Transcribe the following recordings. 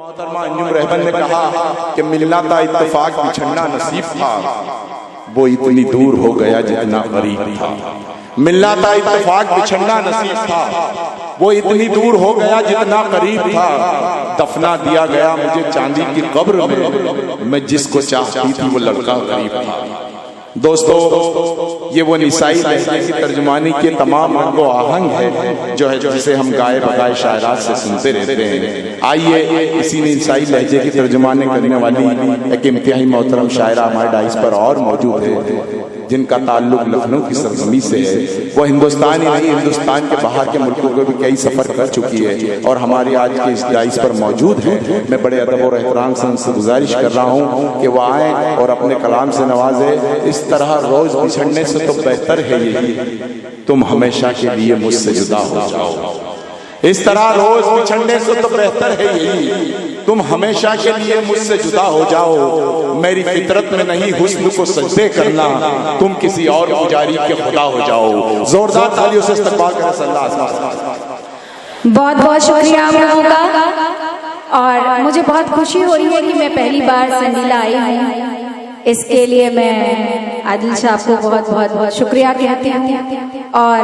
मोहतरमा अंजुम रहमान ने कहा कि मिलना था इत्तेफाक, बिछड़ना नसीब था, वो इतनी दूर हो गया जितना करीब था। मिलना था इत्तेफाक, बिछड़ना नसीब था, वो इतनी दूर हो गया जितना करीब था। दफना दिया गया मुझे चांदी की कब्र में, मैं जिसको चाहती थी वो लड़का गरीब था। दोस्तों, ये वो निसाई लहजे की तर्जुमानी के तमाम रंगो आहंग है जो है जिसे हम गाए बगाए शायरात से सुनते रहते हैं। आइए इसी निसाई लहजे की तर्जुमानी करने वाली एक इंतहाई मोहतरम शायरा हमारे डाइस पर और मौजूद है, जिनका ताल्लुक लखनऊ की सरजमी से है। वो हिंदुस्तान ही नहीं, हिंदुस्तान के बाहर के मुल्कों को भी कई सफर कर चुकी है और हमारी आज के इस डाइस पर मौजूद है। मैं बड़े अदब और एहतराम से उनसे गुजारिश कर रहा हूँ कि वह आए और अपने कलाम से नवाजे। इस तरह रोज बिछड़ने से तो बेहतर है यही तुम हमेशा के लिए मुझसे जुदा हो जाओ। इस तरह रोज बिछड़ने से तो बेहतर है यही तुम हमेशा के लिए मुझसे जुदा हो जाओ। मेरी फितरत में नहीं हुस्न को सजदे करना, तुम किसी और पुजारी के खुदा हो जाओ। जोरदार तालियों से इस्तकबाल करें सल्लल्लाहु अलैहि वसल्लम। बहुत बहुत शुक्रिया आप लोगों का, और मुझे बहुत खुशी हो रही है कि मैं पहली बार संडीला आई हूँ। इसके लिए मैं आदिल साहब को बहुत बहुत बहुत शुक्रिया कहती हूँ। और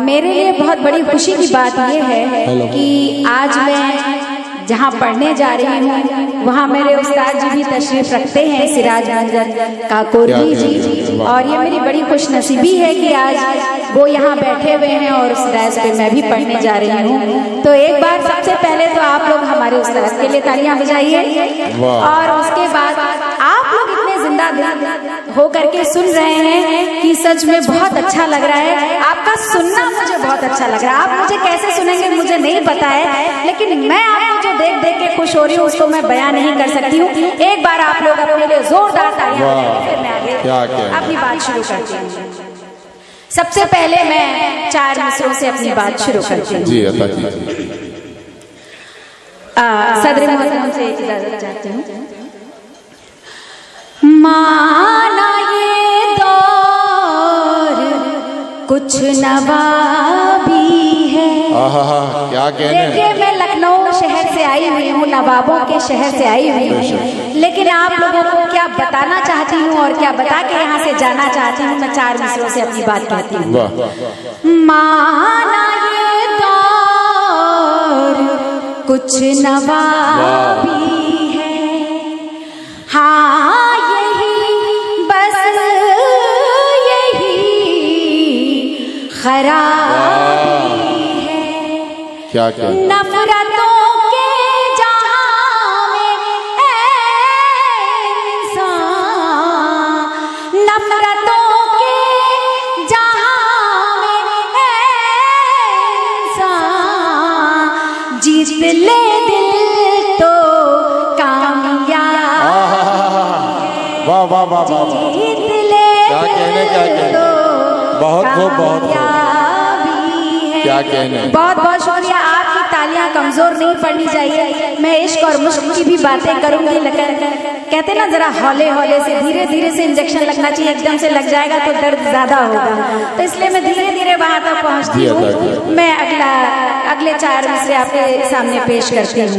मेरे लिए बहुत बड़ी खुशी की बात यह है कि आज मैं जहाँ पढ़ने जा रही हूँ वहाँ मेरे उस्ताद जी भी तशरीफ रखते हैं, सिराज मंजर काकोरी जी, और ये मेरी बड़ी खुशनसीबी है कि आज वो यहाँ बैठे हुए हैं और उस डायस पे मैं भी पढ़ने जा रही हूँ। तो एक बार सबसे पहले तो आप लोग हमारे उस्ताद के लिए तालियां बजाइए, और उसके बाद आप लोग इतने जिंदा हो करके सुन रहे हैं कि सच में बहुत अच्छा लग रहा है। आपका सुनना मुझे बहुत अच्छा लग रहा है। आप मुझे कैसे सुनेंगे मुझे नहीं पता है, लेकिन मैं आपको जो देख देख के खुश हो रही हूँ उसको मैं बयान नहीं कर सकती हूँ। एक बार आप लोग अपने लिए जोरदार तालियां बजाइए, फिर मैं आगे अपनी बात शुरू करती हूँ। सबसे पहले मैं 4 मिसरों से अपनी बात शुरू करती हूँ। सदर मोहतरम से इजाजत चाहती हूँ। माना ये दौर कुछ नवाबी है। क्या कहने। देखिए, मैं लखनऊ शहर से आई हुई हूँ, नवाबों के शहर से आई हुई हूँ, लेकिन आप लोगों को क्या बताना चाहती हूँ और क्या बता के यहाँ से जाना चाहती हूँ, मैं 4 मिसरों से अपनी बात कहती हूँ। माना ये दौर कुछ नवाबी है, हाँ खराबी है। क्या नफरतों के जहां में इंसान, नफरतों के जहां में इंसान जीत ले दिल तो कामयाब। वाह वाह वाह वाह, जीत ले क्या कहने तो बहुत खूब, बहुत क्या कहने। बहुत बहुत शुक्रिया। आपकी तालियां कमजोर नहीं पड़नी चाहिए। मैं इश्क और मुश्क की भी बातें करूंगी, लेकिन कहते ना जरा हौले हौले से, धीरे धीरे से इंजेक्शन लगना चाहिए। एकदम से लग जाएगा तो दर्द ज्यादा होगा, तो इसलिए मैं धीरे धीरे वहां तक पहुंचती हूँ। मैं अगले 4 मिसरे आपके सामने पेश करती हूँ।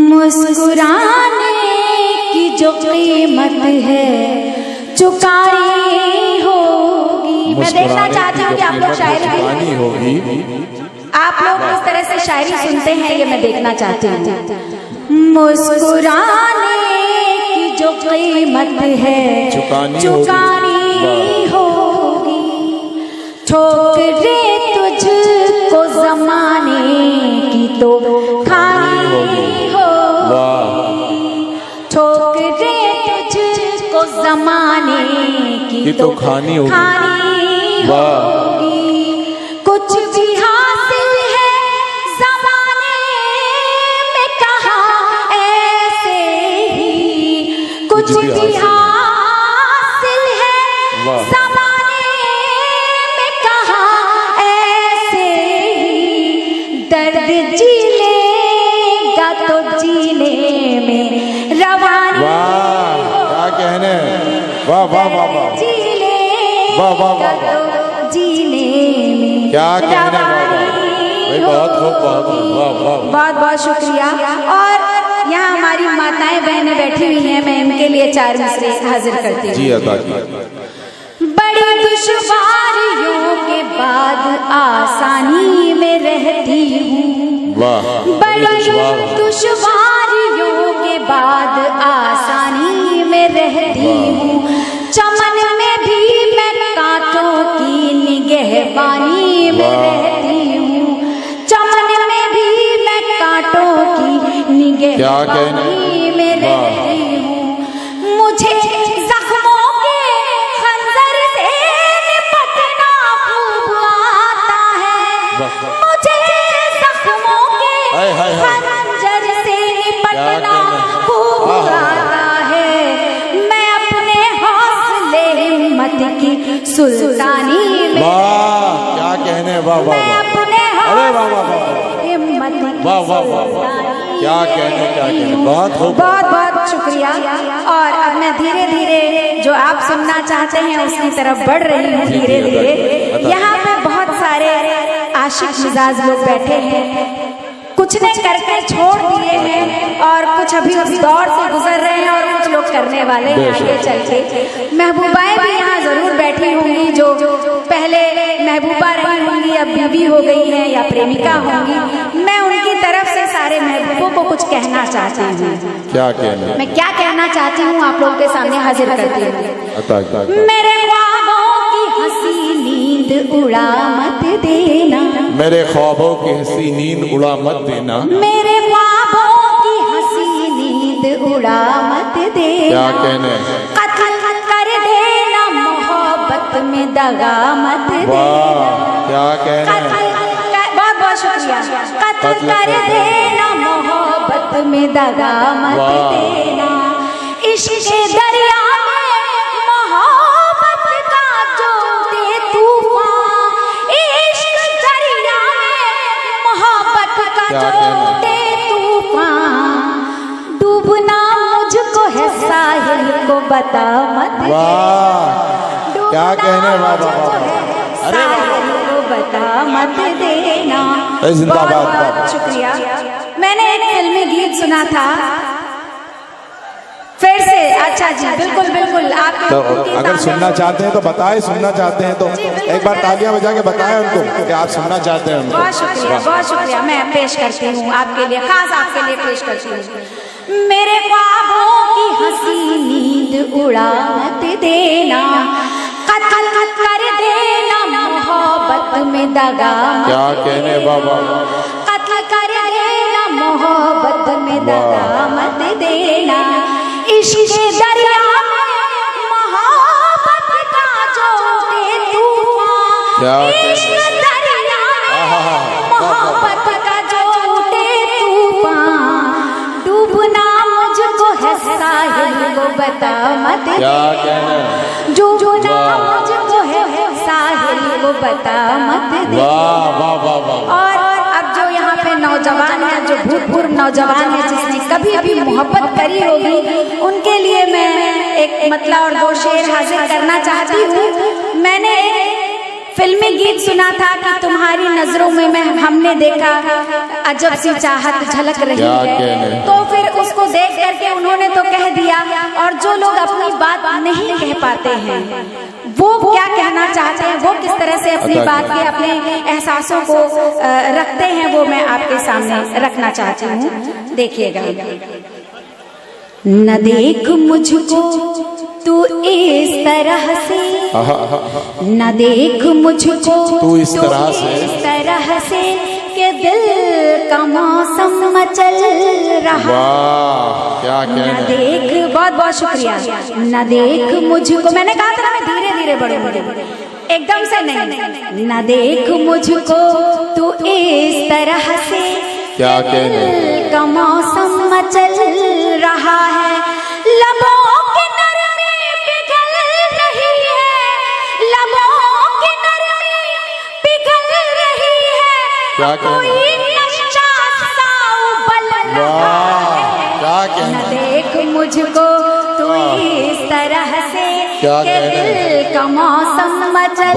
मुस्कुराने की जो कीमत है चुकानी होगी। मैं देखना चाहती हूँ कि आप लोग शायरी होगी, आप लोग किस तरह से शायरी सुनते हैं, ये मैं देखना चाहती हूँ। मुस्कुराने की जो कीमत है चुकानी होगी, ठोकरें तुझको ज़माने की तो खानी होगी, ठोकरें तुझको ज़माने की तो खानी होगी। कुछ भी हासिल है ज़माने में कहाँ ऐसे ही, कुछ भी हासिल है ज़माने में कहाँ ऐसे ही, दर्द जी लेगा तो जीने में रवानी। क्या कहने। वाह वाह वाह वाह, जीने वाह वाह वाह, जीने में क्या कहने। होगी। बहुत बहुत शुक्रिया। और यहाँ हमारी माताएं बहनें बैठी हुई हैं, मैं इनके लिए 4 मिसरे हाजिर करती हूँ। जी अदा कीजिए। बड़ी दुश्वारियों के बाद आसानी में रहती हूँ। बड़ी दुश्वारियों के बाद आसानी में रहती हूँ। चमन में भी मैं कांटों की निगहबानी में रहती हूँ। चमन में भी मैं कांटों की निगहबानी में रहती हूँ। मुझे जख्मों के खंजर से निपटना खूब आता है। मुझे जख्मों के खंजर से निपटना खूब आता है। मैं अपने हौसले हिम्मत की सुल्तानी में, क्या कहने, वाह वाह वाह, अपने अरे वाह वाह वाह, हिम्मत वाह वाह वाह, क्या कहने, क्या कहने, बहुत बहुत शुक्रिया। और अब मैं धीरे धीरे जो आप सुनना चाहते हैं उसकी तरफ बढ़ रही हूँ धीरे धीरे। यहाँ पे बहुत सारे आशिक मिजाज लोग बैठे हैं, कुछ ने करके छोड़ दिए हैं और कुछ अभी उस दौर से गुजर रहे हैं और कुछ लोग करने वाले हैं आगे चल के। महबूबाएं भी यहाँ जरूर बैठी होंगी जो पहले महबूबा रही होंगी, अब बीवी हो गई हैं या प्रेमिका होंगी। मैं उनकी तरफ से सारे महबूबों को कुछ कहना चाहती हूँ। क्या कहना, मैं क्या कहना चाहती हूँ आप लोगों के सामने हाजिर करती हूँ। मेरे ख्वाबों की हंसी नींद उड़ा मत देना। मेरे ख्वाबों की हंसी नींद उड़ा मत देना। मेरे ख्वाबों की हंसी नींद उड़ा मत देना। क्या कहने, कत्ल कर देना मोहब्बत में दगा मत देना। क्या कहने, बहुत बहुत शुक्रिया। कत्ल कर देना मोहब्बत में दगा मत देना। इश्क दरिया में मोहब्बत का जो दे तूफान। इश्क दरिया में मोहब्बत का जो दे तूफान। डूबना मुझको है साहिल को बता मत। क्या कहने, वाह वाह वाह, अरे को बता मत देना। जिंदाबाद, बहुत शुक्रिया। मैंने एक फिल्मी गीत सुना था फिर से। अच्छा जी, बिल्कुल बिल्कुल। आप तो अगर सुनना चाहते हैं तो बताएं, सुनना चाहते हैं तो एक बार तालियां बजा के बताएं उनको कि आप सुनना चाहते हैं उनको। बहुत शुक्रिया, बहुत शुक्रिया। मैं पेश करती हूँ आपके लिए, खास आपके लिए पेश करती हूँ। मेरे ख्वाबों की हंसी नींद उड़ा मत देना। कत्ल कर देना मोहब्बत में दगा। क्या कहने, बाबा, कत्ल कर देना मोहब्बत में दगा मत देना। इश्क दरिया में मोहब्बत का जो दे तूफान। इश्क दरिया में मोहब्बत का जो दे तूफान। डूबना मुझको है साहिल को बता मत। क्या कहना, डूबना मुझको है साहिल को बता मत दे। वाह वाह वाह वाह। और अब जो यहाँ पे नौजवान है, जो भूतपूर्व नौजवान है जिसने कभी भी मोहब्बत करी होगी, उनके लिए मैं एक मतला और 2 शेर हाजिर करना चाहती हूँ। मैंने फिल्मी गीत सुना था कि तुम्हारी नजरों में मैं हमने देखा अजब सी चाहत झलक रही है। तो फिर उसको देख करके उन्होंने तो कह दिया। और जो लोग अपनी बात नहीं कह पाते हैं वो क्या कहना चाहते हैं, वो किस तरह से अपनी बात के, अपने एहसासों को रखते हैं, वो मैं आपके सामने रखना चाहती हूँ। देखिएगा। न देख मुझको तू इस तरह से, न देख मुझको तू इस तरह से के दिल का मौसम मचल रहा। क्या न देख, बहुत बहुत शुक्रिया। न देख मुझको, मैंने कहा था ना मैं धीरे धीरे बढ़ूंगी, एकदम से नहीं। न देख मुझको तू इस तरह से, क्या दिल का मौसम मचल रहा है। लबों की नरमी पिघल रही है, लबों की नरमी पिघल रही है। कोई नशा सा उबल रहा है। न देख मुझको तू इस तरह से, के दिल का मौसम मचल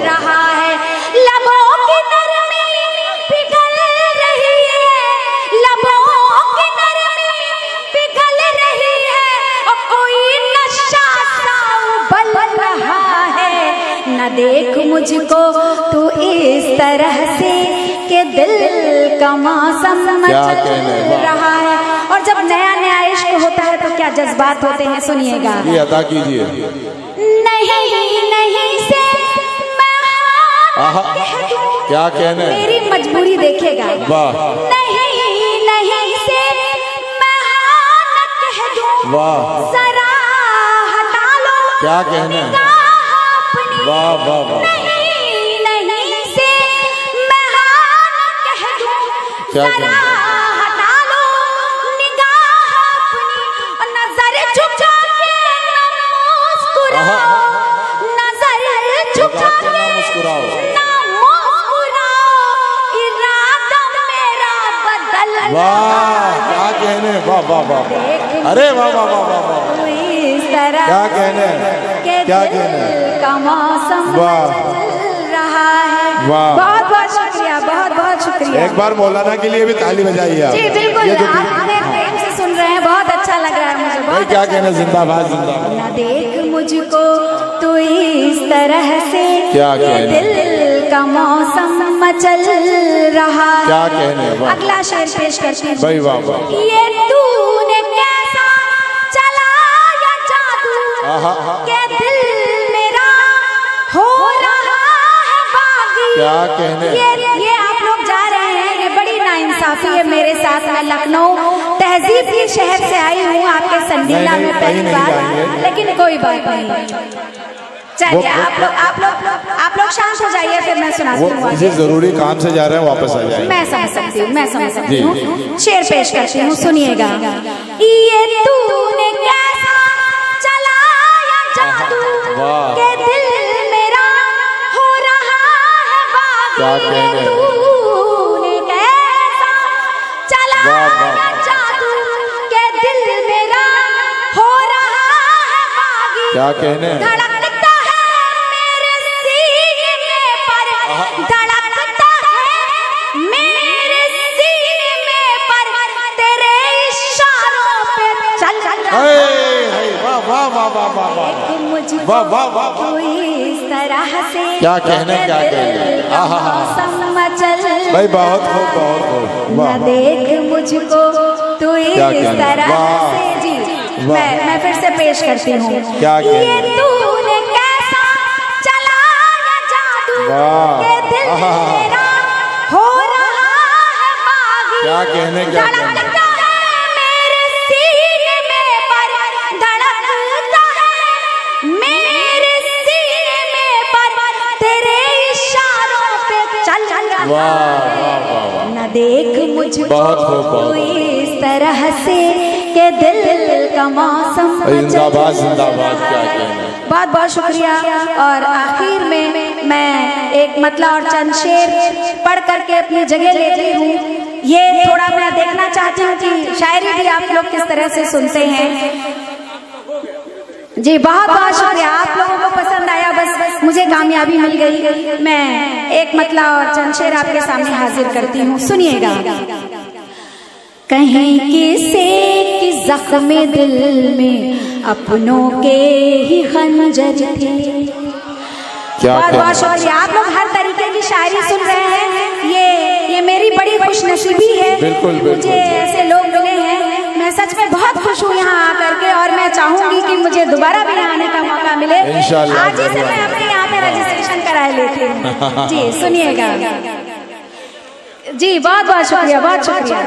रहा है। लबों की नरमी पिघल देख मुझको तू इस तरह से कि दिल का मौसम चल रहा है। और जब नया नया इश्क होता है तो क्या जज्बात होते हैं, सुनिएगा। ये अदा कीजिए। नहीं नहीं से क्या कहना है, मेरी मजबूरी देखेगा। वाह नहीं नहीं से मैं हाँ न कह दूं, वाह, जरा हटा लो क्या कहना है, निगाह अपनी। वाह वाह वाह, नहीं नहीं से मैं हाँ न कह दूं, क्या जरा कहना है, हटा लो निगाह अपनी। और नजर झुका के न मुस्कुराओ, नजर झुका के ना मुस्कुराओ, ना मुस्कुराओ, इरादा मेरा बदल। वाह क्या कहने, वाह वाह वाह, अरे वाह वाह वाह वाह वाह, इस तरह क्या कहने हैं, के क्या दिल कहने हैं, का मौसम वाह। चल रहा है। वाह। बहुत बहुत शुक्रिया, बहुत बहुत शुक्रिया। एक बार मौलाना के लिए भी ताली बजाइए आप। जी बिल्कुल, ये जो आप हमें प्रेम से सुन रहे हैं, बहुत अच्छा लग रहा है मुझे, भाई बहुत क्या अच्छा कहने, लग रहा है। जिंदाबाद जिंदाबाद। न देख मुझको तो इस तरह से क्या कि कहने? दिल का मौसम चल रहा है। क्या कहने, वाह। अगला शेर पेश करती हूँ। भाई वाह वाह, ये तूने कैसा चलाया जादू आहा, के दिल मेरा हो रहा है बागी। क्या कहने, ये आप लोग जा रहे हैं, ये बड़ी नाइंसाफी है मेरे साथ। मैं लखनऊ तहजीब के शहर से आई हूँ, आपके संडीला नहीं, में नहीं, पहली नहीं बार, जाएंगे। लेकिन कोई बात नहीं। चलिए आप लोग शांत हो जाइए, फिर मैं सुनाती वो हूँ। किसी जरूरी काम से जा रहे हैं, वापस आ जाएंगे। मैं समझ सकती हूँ, मैं समझ सकती जी, हूँ। शेर पेश करती हूँ, सुनिएगा। ये तूने कैसा चलाया जादू वाह। के दिल मेरा हो रहा है बागी। क्या कहने? तूने कैसा चलाया वाह, वाह। जादू के दिल मेरा हो रहा है बागी। क्या कहने, धड़कता है मेरे सीने में पर, धड़कता है मेरे सीने में पर, तेरे इशारों पे चल हे, हे, वाह वाह वाह वाह वाह वाह, मुझको वाह वाह वाह वाह, तो इस तरह से क्या कहने, क्या कहने, दिल का आहा, हा, हा। मौसम चल भाई बहुत खूब, बहुत खूब, न वाह देख मुझको तो इस क्या कहने, तरह वाह। से। जी वाह। मैं फिर से पेश करती हूँ। क्या कहने? ये तूने कैसा चलाया जादू वाह। के दिल आहा। मेरा हो रहा है बागी। क्या कहने, क्या कहने, धड़कता है मेरे सीने में पर, धड़कता है मेरे सीने में पर, तेरे इशारों पे चल वाह वाह वाह वाह, न देख मुझको बहुत खूब, बहुत तो इस तरह से के दिल का मौसम जिंदाबाद जिंदाबाद, क्या कहने, बहुत बहुत शुक्रिया। और आखिर में मैं एक मतला और चंद शेर पढ़ करके अपनी जगह लेती हूँ। ये थोड़ा मैं देखना चाहती हूँ कि शायरी भी आप लोग किस तरह से सुनते हैं। जी बहुत बहुत शुक्रिया, आप लोगों को पसंद आया, बस मुझे कामयाबी मिल गई। मैं एक मतला और चंद शेर आपके सामने हाजिर करती हूँ, सुनिएगा। कहीं किसे कि जख्म दिल में अपनों के ही खंजर थे। क्या बहुत बहुत कहने, शुक्रिया, आप लोग हर तरीके की शायरी सुन रहे हैं। ये मेरी बड़ी खुशनसीबी है, बिल्कुल, बिल्कुल। मुझे ऐसे लोग मिले हैं। मैं सच में बहुत खुश हूँ यहाँ आकर के, और मैं चाहूंगी कि मुझे दोबारा भी आने का मौका मिले। इंशाल्लाह आज ही से मैं अपने यहाँ पे रजिस्ट्रेशन करा लेती हूँ। जी सुनिएगा। जी बहुत बहुत शुक्रिया, बहुत शुक्रिया।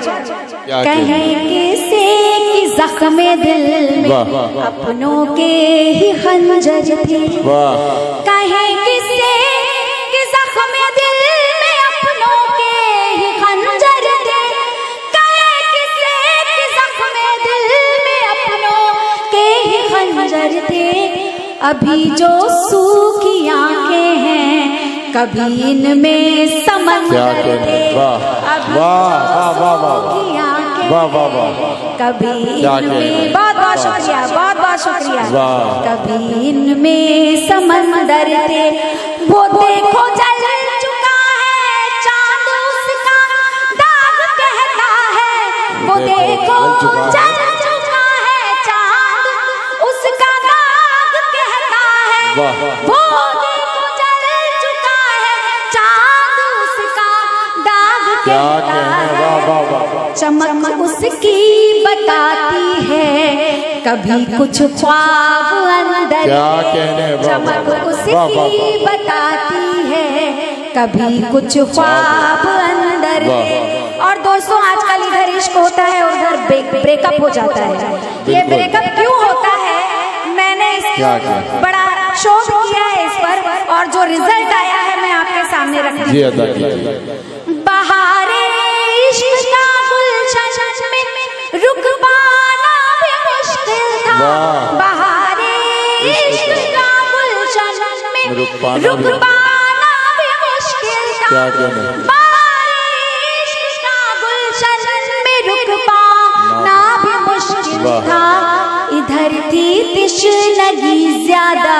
क्या कहीं कहने, किसे कि जख्म दिल में वाह, वाह। अपनों के ही खंजर थे। वाह, कहीं किसे कि जख्म दिल में अपनों के ही खंजर थे। कहीं किसे कि जख्म दिल में अपनों के ही खंजर थे। अभी जो सूखी आंखें हैं कभी इनमें क्या समंदर कहने, थे। वाह अभी वाह जो वाह वाह वाह, सूखी आंखें वाह वाह वाह, कभी क्या इनमें, कहने, बहुत बहुत शुक्रिया, बहुत बहुत शुक्रिया। वाह। कभी इनमें समंदर थे। वो देखो जल चुका है चांद उसका दाग कहता है। वो देखो जल चुका है चांद उसका दाग कहता है। वाह। वो देखो जल वाह वाह। चमक उसकी बताती है कभी कुछ ख्वाब अंदर, क्या कहने, वाह चमक वाह उसकी बताती है कभी कुछ ख्वाब अंदर। और दोस्तों आजकल इधर इश्क होता है उधर ब्रेकअप हो जाता है। ये ब्रेकअप क्यों होता है, मैंने बड़ा शोध किया है इस पर और जो रिजल्ट आया है मैं आपके सामने रखती हूँ। बहारे इश्क का गुलशन में रुक पाना भी मुश्किल था, बहारे इश्क का गुलशन में रुक पाना भी मुश्किल था, बहारे इश्क का गुलशन में रुक पाना भी मुश्किल था। इधर थी तिश्नगी ज्यादा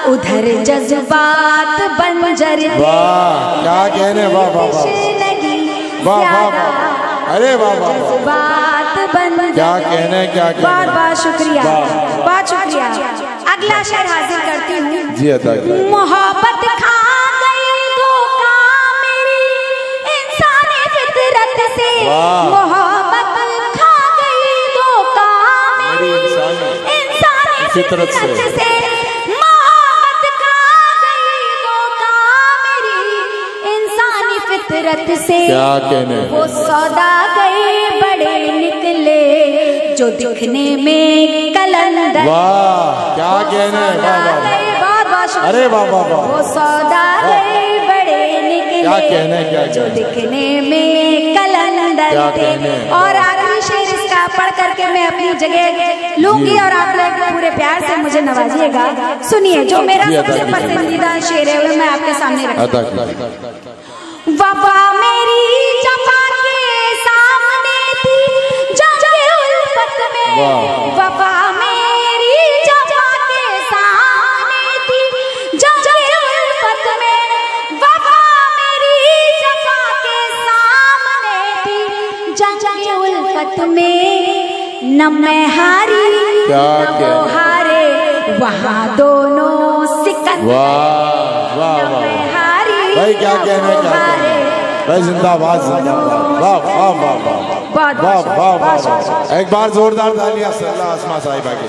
उधर जज्बात बंजर थे, क्या कहने, वाह वाह तिश्नगी वाह वाह ज्यादा अरे वाह वाह जज्बात बंजर, क्या कहने, क्या कहने, बहुत बहुत शुक्रिया, बहुत शुक्रिया। अगला शेर हाजिर करती हूँ। जी अदा। मोहब्बत खा गई धोखा मेरी इंसानी फितरत से, मोहब्बत खा गई धोखा मेरी इंसानी फितरत से, मोहब्बत खा गई धोखा मेरी इंसानी फितरत से। क्या कहने, वो सौदागर बड़े निकले जो दिखने में कलंदर, वाह क्या कहने, वाह वाह अरे वाह वाह वाह। वो सौदागर बड़े निकले, क्या कहने, क्या जो दिखने में कलंदर थे। और आखिरी शेर इसका पढ़ करके मैं अपनी जगह लूंगी और आप लोग पूरे प्यार से मुझे नवाजिएगा। सुनिए जो मेरा सबसे पसंदीदा शेर है वो मैं आपके सामने रखती। वफा मेरी जफा के सामने थी जंगे उल्फत में, वफा मेरी जफा के सामने थी जंगे उल्फत में, वफा मेरी जफा के सामने थी जंगे उल्फत में। न मैं हारी न वो हारे वहाँ दोनों सिकंदर, वाह वाह भाई क्या कहने, क्या कहने भाई, जिंदाबाद जिंदाबाद, वाह वाह वाह वाह वाह वाह। एक बार जोरदार तालियां सल्ला आसमा साहिबा के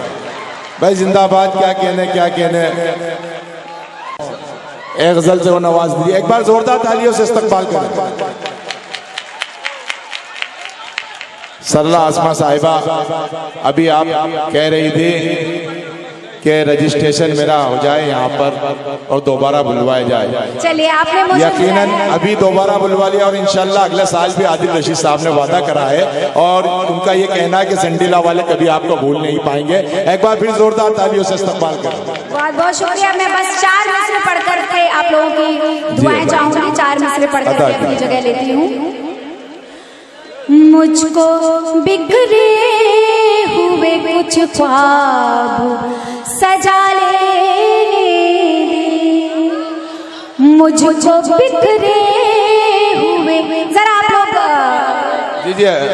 भाई, जिंदाबाद, क्या कहने, क्या कहने। एक गजल से वो नवाज दीजिए, एक बार जोरदार तालियों से इस्तकबाल करें। सल्ला आसमा साहिबा अभी आप कह रही थी कि रजिस्ट्रेशन मेरा हो जाए यहाँ पर और दोबारा बुलवाया जाए। चलिए आपने मुझे यकीनन अभी दोबारा बुलवा लिया और इंशाल्लाह अगले साल भी आदिल रशीद साहब ने वादा करा है और उनका ये कहना है कि संडीला वाले कभी आपको भूल नहीं पाएंगे। एक बार फिर जोरदार तालियों से इस्तकबाल करें। बहुत बहुत शुक्रिया। मैं बस 4 मिसरे पढ़ करके आप लोगों की दुआएं चाहूंगी, 4 मिसरे पढ़ करके अपनी जगह लेती हूँ। मुझको बिखरे हुए कुछ ख्वाब सजा लेने दे, मुझको बिखरे हुए, जरा आप लोग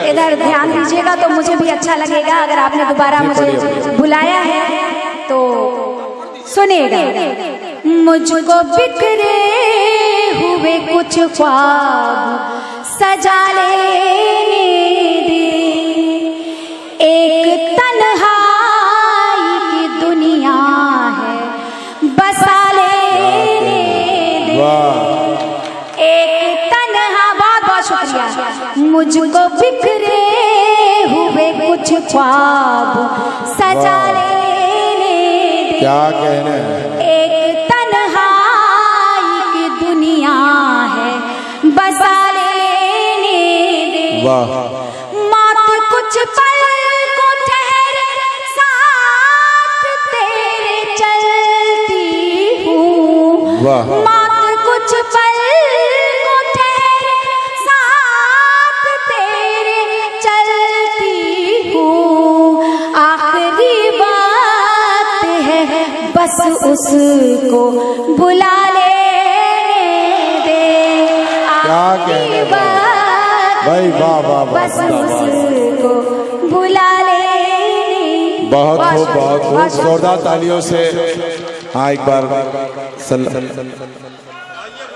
इधर ध्यान दीजिएगा तो मुझे भी अच्छा लगेगा। अगर आपने दोबारा मुझे बुलाया है तो सुनिएगा। मुझको बिखरे हुए कुछ ख्वाब सजा लेने दे, एक तन्हाई की दुनिया है बसा लेने दे, एक तन्हा, बहुत बहुत शुक्रिया। मुझको बिखरे हुए कुछ ख्वाब सजा लेने दे, क्या कहने, एक तन्हाई की दुनिया है बसा लेने दे। मौत कुछ पल को ठहर साथ तेरे चलती हूँ, मौत कुछ पल को ठहर साथ तेरे चलती हूँ। आखिरी बात है बस उसको बुला लेने दे, आखिरी बात भाई वाह वाह बस उसको बुला लेने। बहुत खूब, बहुत खूब, जोरदार तालियों से। हाँ एक बार